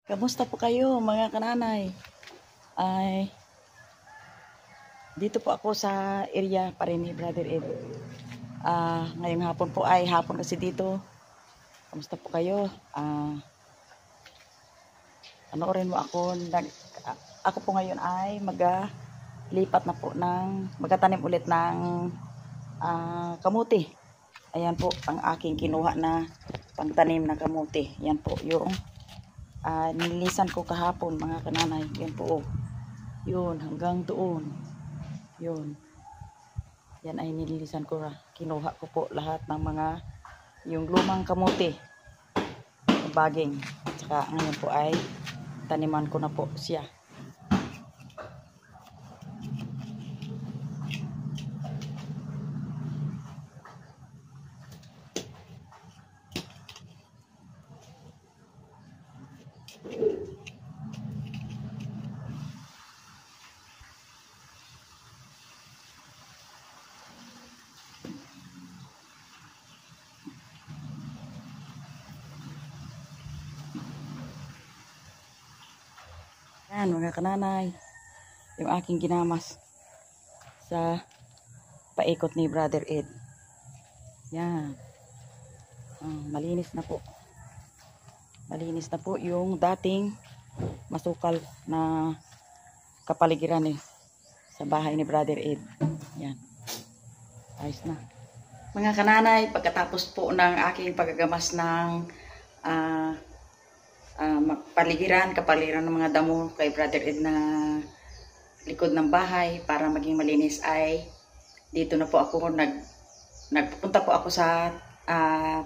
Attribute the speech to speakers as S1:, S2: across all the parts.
S1: Kamusta po kayo mga kananay? Ay, dito po ako sa area pa rin ni Brother Ed. Ngayong hapon po ay hapon kasi dito. Kamusta po kayo? Panoorin mo ako. Ako po ngayon ay maglipat na po magtatanim ulit ng kamuti. Ayan po ang aking kinuha na pangtanim na kamuti. Yan po yung nililisan ko kahapon mga kananay. Yan po. Yun hanggang doon. Yun. Yan ay nililisan ko. Kinuha ko po lahat ng mga yung lumang kamuti. Baging. Tsaka ngayon po ay taniman ko na po siya. Yan mga kananay, yung aking ginamas sa paikot ni Brother Ed. Yan. Malinis na po. Malinis na po yung dating masukal na kapaligiran sa bahay ni Brother Ed. Yan. Ayos na. Mga kananay, pagkatapos po ng aking paggagamas ng kapaligiran ng mga damo kay Brother Ed na likod ng bahay para maging malinis, ay dito na po ako nagpunta po ako sa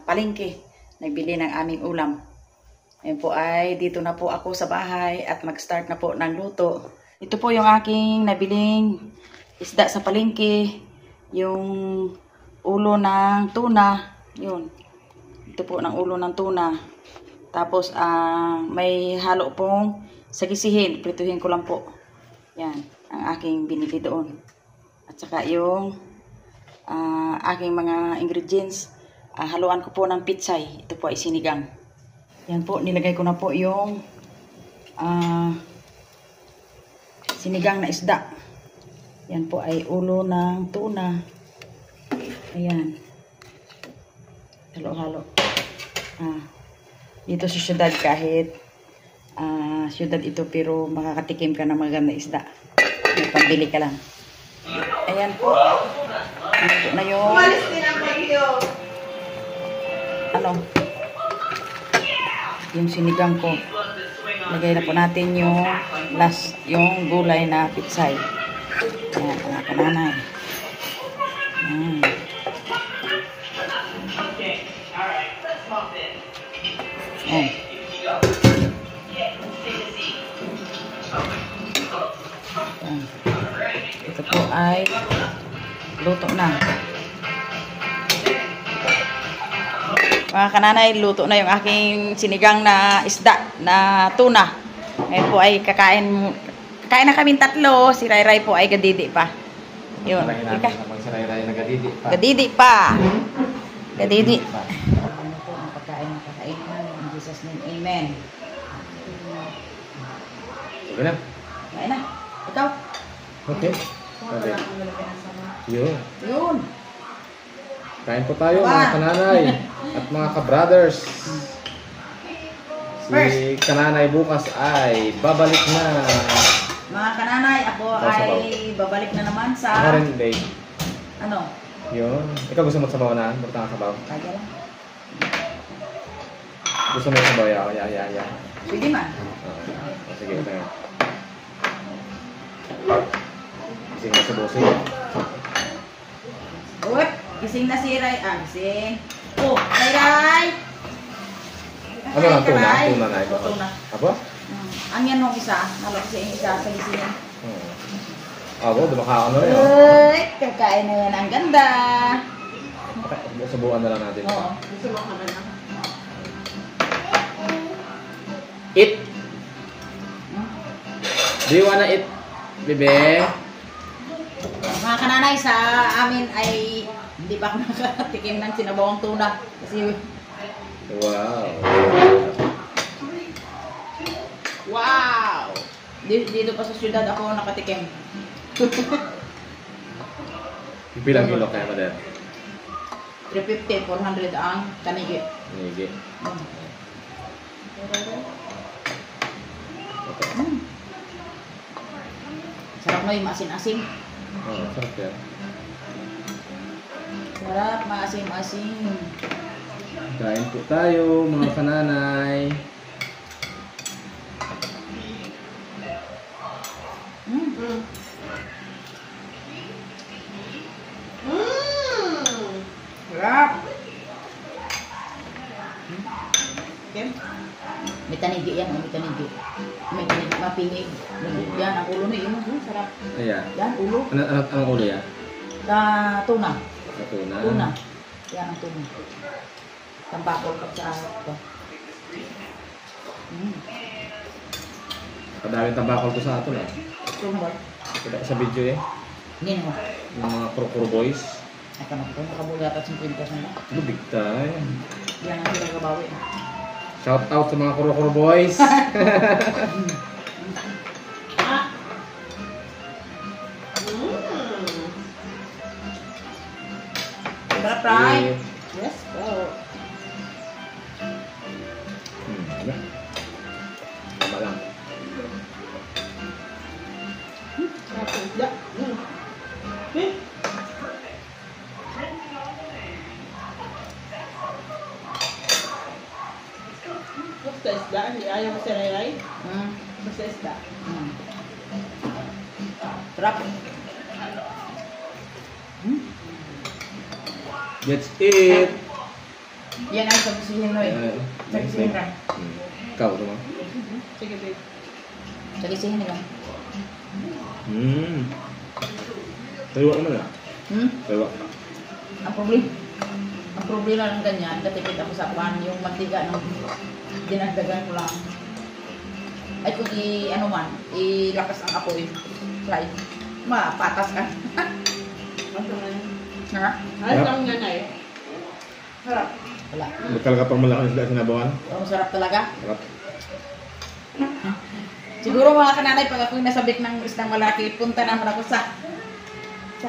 S1: palengke, nagbili ng aming ulam. Ayun po ay dito na po ako sa bahay at mag-start na po ng luto. Ito po yung aking nabiling isda sa palengke, yung ulo ng tuna. Yun. Ito po ng ulo ng tuna. Tapos, may halo pong sagisihin. Prituhin ko lang po. Yan. Ang aking binili doon. At saka yung aking mga ingredients. Haluan ko po ng pitsay. Ito po ay sinigang. Yan po. Nilagay ko na po yung sinigang na isda. Yan po ay ulo ng tuna. Ayan. Halo-halo. Dito sa syudad, kahit syudad ito, pero makakatikim ka ng maganda isda. May pambili ka lang. Ayan po. Ito na yung yung sinigang ko. Lagay na po natin yung yung gulay na pitsay. Ayan, mga kananay. Ayan. Oh. Ito po ay luto na. Mga kananay, luto na yung aking sinigang na isda na tuna. Ngayon po ay kakain na kaming tatlo. Si Rayray po ay gadidi pa. Yun.
S2: Si Rayray na gadidi pa.
S1: Gadidi pa. Gadidi pa. Kakain na in Jesus name. Amen.
S2: Sige na.
S1: Kain na. Ikaw?
S2: Okay. Okay. Yun. Kain po tayo mga kananay at mga ka-brothers. Si kananay bukas ay babalik na.
S1: Mga kananay, ako ay babalik na naman sa... Ano?
S2: Yun. Ikaw gusto mo sabaw na? Murta ka sabaw?
S1: Kaya lang.
S2: Gusto mo sabaw? Ya.
S1: Sige man.
S2: Sige, tayo. Gising na sa bossing.
S1: Uy, gising na si Ray. Gising. Oh, Ray!
S2: Ano lang, tuna? Tuna na ito.
S1: Tuna.
S2: Apa?
S1: Ang yan nung isa. Nalok siya yung isa sa gisingin.
S2: Dumaka ano rin.
S1: Uy, kakain na yan. Ang ganda.
S2: Subukan na lang natin.
S1: Oo. Subukan na lang.
S2: Eat. Do you wanna eat, bebe?
S1: Mga kananay, sa amin ay hindi pa ako nakatikim ng sinabawang tuna. Kasi
S2: wow.
S3: Wow!
S1: Dito pa sa syudad ako nakatikim.
S2: Pilang kilo kaya mo din?
S1: 350, 400 ang tanigi.
S2: Nigi.
S1: Sarap na yung maasin-asin.
S2: Oh, sarap yan.
S1: Sarap, maasim-asim.
S2: Kain po tayo, mga kananay.
S1: Sarap.
S3: Okay.
S1: May tanigi yan, may tanigi. May tanigi, mapingig. Yan, ang ulo na yun. Sarap.
S2: Ayan.
S1: Yan, ulo.
S2: Anong ulo yan?
S1: Sa tuna.
S2: Sa tuna.
S1: Tuna. Yan ang tuna. Tambakol ka sa ito.
S2: Kadaming tabakol ko sa ato na.
S1: Tumor.
S2: Kita ko sa video eh.
S1: Hindi naman.
S2: Yung mga krokoro boys.
S1: Ay, kanang ito. Nakabulata 50 na.
S2: Lubig tayo.
S1: Yan ang sila gabawi.
S2: Shout out sa mga krokoro boys.
S1: Sarap, Fry.
S3: Yes, go.
S2: Ano? Tama lang.
S3: Sarap ng isda. Eh. Basta isda. Hindi ayaw mo si Ray. Basta isda.
S1: Sarap.
S2: That's it.
S1: Yan ang sagsisihin mo eh. Sagsisihin lang.
S2: Ikaw, tama?
S3: Sige, babe.
S1: Sagsisihin nila.
S2: Tayo naman ah. Tayo.
S1: Ang problema ng ganyan, natipid ako sa pan, yung mantika ng dinagdagan ko lang. Ay kung ano man, ilakas ang apoy. Fry. Mapatas ka.
S3: Basta nga yan.
S1: Ha?
S3: Halos lang nga na eh.
S1: Sarap. Wala.
S2: Bakal ka pang malaking isda sinabawan?
S1: Ang sarap talaga.
S2: Sarap.
S1: Siguro mga kananay, pag ako'y nasabik ng isang malaki, punta naman ako sa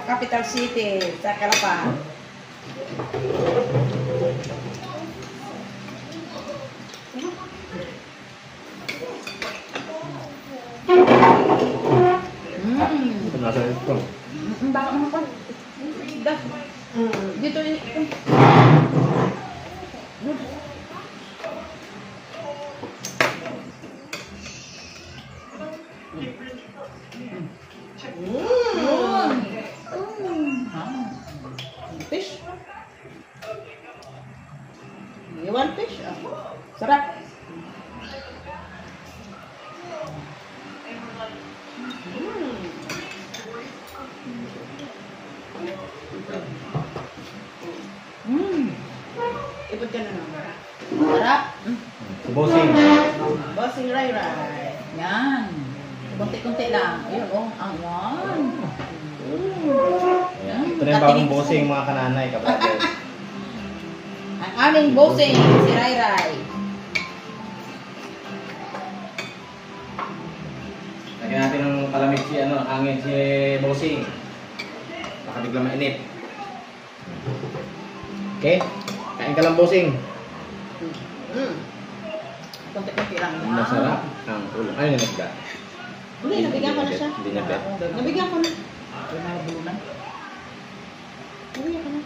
S1: capital city, sa Calapan.
S2: Ito nasa ito.
S1: Baka naman pa. Dito yun.
S3: Fish. You want fish?
S1: Sarap.
S3: Ipod ka na naman.
S1: Sarap.
S2: Subosing.
S3: Bossing Ray Ray.
S1: Yan. Kunti-kunti lang. Ayun, oh. Ang yan.
S2: Ayan. Ito na yung bagong bossing mga kananay, kabrother.
S1: Ang aming bossing, si Ray Ray.
S2: Lagyan natin ng palamig si hangin si bossing. Baka biglang mainit. Okay? Kain ka lang bossing.
S1: Kunti-kunti lang.
S2: Ang masarap ang ulo. Ayun yung nagda.
S3: Hindi, nabigyan ko na siya.
S2: Hindi na bet.
S3: Nabigyan ko na.
S1: Ito na bulunan.
S3: Nabigyan ko na.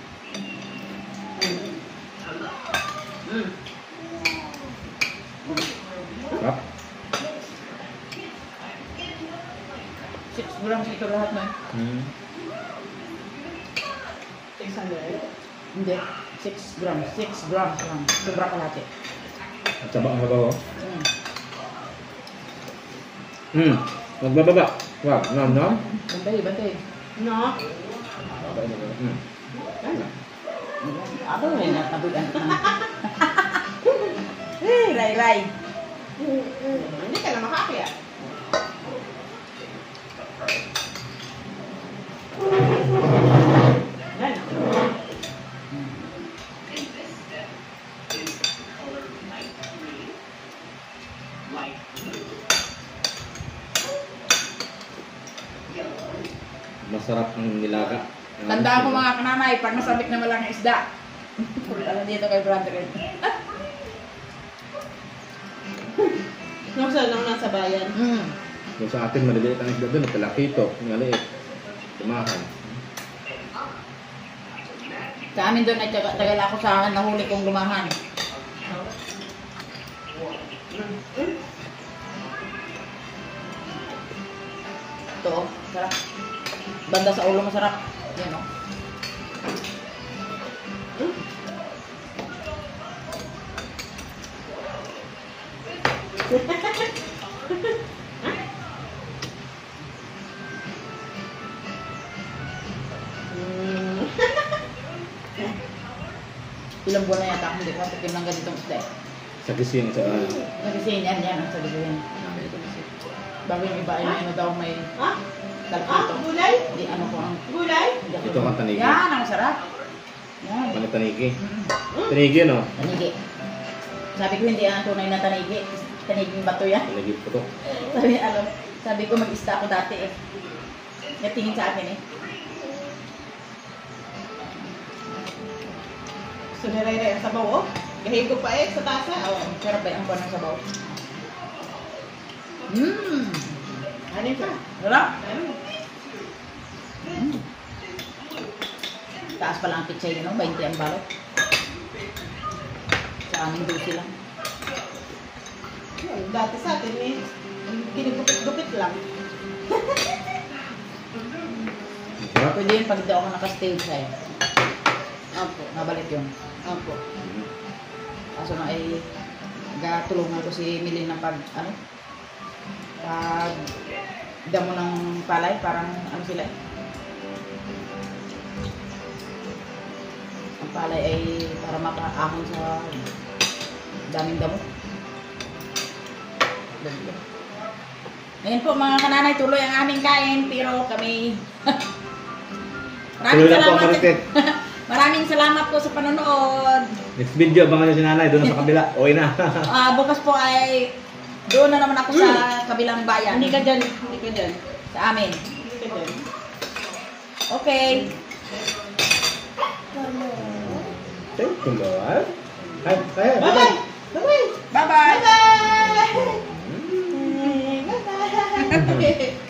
S2: Sarap.
S1: 6 grams ito lahat na.
S3: 600.
S1: Hindi. 6 grams. 6 grams lang. Sobra kalate.
S2: At saba ang babaw. Magbababa. Wag, nam.
S1: Bantay, bantay.
S3: No?
S1: Ako rin natabugan ka na. Eh, Ray Ray.
S3: Hindi ka na makakaya. Yan.
S2: Masarap ang nilaga.
S1: Tandaan ko mga kananay, pag nasabit na malang isda. Alam dito kay brother Ed.
S3: Nung sa lang nasa bayan.
S2: Yung sa atin, maliliit ang isda doon. Talakito, maliit. Tumahan.
S1: Sa amin doon ay tagal ako sa nahuli kong lumahan. Ito, oh, sarap. Banda sa ulo masarap. Yan, oh. Ilang buwan na yata ako hindi nakatikim ng ganitong isda eh.
S2: Sa gising, sa
S1: Nagisin yan ang sabi ko yan. Bago yung iba ay ano daw may
S3: Ha?
S1: kalkito.
S3: Gulay?
S1: Di ano ko ang...
S3: Gulay?
S2: Ito ang tanigi.
S1: Yan, ang sarap. Yan.
S2: Ano tanigi? Tanigi, no?
S1: Tanigi. Sabi ko hindi ang tunay na tanigi. Taniging bato yan.
S2: Tanigi po to.
S1: Sabi ko mag-ista ako dati eh. Natingin sa akin eh.
S3: Gusto ni Ray ang sabaw, oh. Gahigop pa eh, sa tasa.
S1: Oo, sarap ba ang buwan ng sabaw?
S3: Ano pa?
S1: Wala?
S3: Ano?
S1: Taas pa lang ang pichay no? 20 ang balot. Sa aming 12 lang.
S3: Dati sa atin eh. Kinigupit-gupit lang.
S2: Sarap.
S1: Pwede yun pag di ako naka-stage sa'yo.
S3: Opo.
S1: Nabalik yun.
S3: Opo.
S1: Kaso na ay tulungan ko si Milin ng pag damo ng palay, parang ano sila eh. Ang palay ay para makaahon sa daming damo. Ngayon po mga kananay, tuloy ang aming kain, pero kami
S2: Tuloy lang po ang maritet.
S1: Maraming salamat po sa panonood.
S2: Next video, abangan nyo si nanay doon sa kabila. Okay na.
S1: Bukas po ay doon na naman ako sa kabilang bayan.
S3: Hindi ka dyan. Hindi ka dyan.
S1: Sa amin.
S3: Hindi ka dyan.
S1: Okay.
S2: Thank you, Lord. Hi,
S3: Bye-bye! Bye-bye!
S1: Bye-bye.
S3: Bye-bye! Bye-bye!